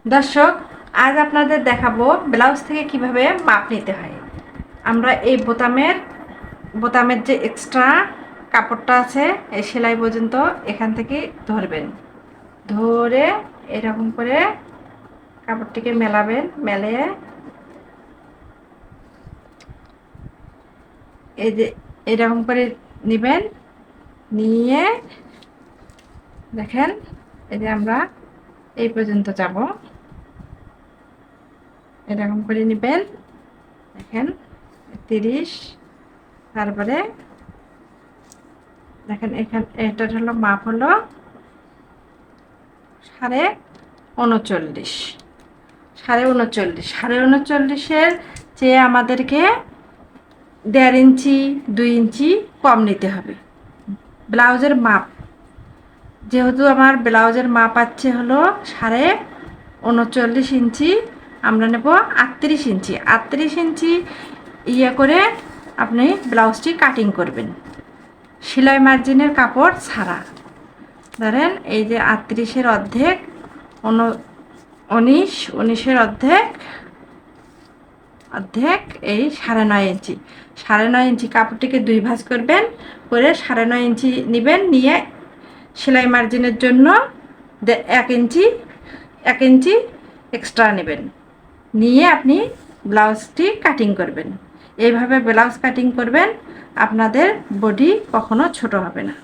দর্শক, আজ আপনাদের দেখাবো ব্লাউজ থেকে কিভাবে মাপ নিতে হয়। আমরা এই বোতামের যে এক্সট্রা কাপড়টা আছে এই সেলাই পর্যন্ত এখান থেকে ধরবেন, ধরে এরকম করে কাপড়টিকে মেলাবেন, মেলে এই যে এরকম করে নেবেন, নিয়ে দেখেন এই যে আমরা এই পর্যন্ত যাব, এরকম করে নেবেন। দেখেন 30, তারপরে দেখেন এখানে এটার হলো মাপ হলো 39.5, 39.5 চেয়ে আমাদেরকে 1.5 ইঞ্চি 2 ইঞ্চি কম নিতে হবে ব্লাউজের মাপ। যেহেতু আমার ব্লাউজের মাপ আছে হলো 39.5 ইঞ্চি, আমরা নেব 38 ইঞ্চি। 38 ইঞ্চি ইয়ে করে আপনি ব্লাউজটি কাটিং করবেন সেলাই মার্জিনের কাপড় ছাড়া। ধরেন এই যে 38-এর অর্ধেক 19-এর অর্ধেক এই 9.5 ইঞ্চি। 9.5 ইঞ্চি কাপড়টিকে 2 ভাঁজ করবেন, করে 9.5 ইঞ্চি নেবেন, নিয়ে সেলাই মার্জিনের জন্য 1 ইঞ্চি এক্সট্রা নেবেন, নিয়ে আপনি ব্লাউজটি কাটিং করবেন। এইভাবে ব্লাউজ কাটিং করবেন, আপনাদের বডি কখনো ছোট হবে না।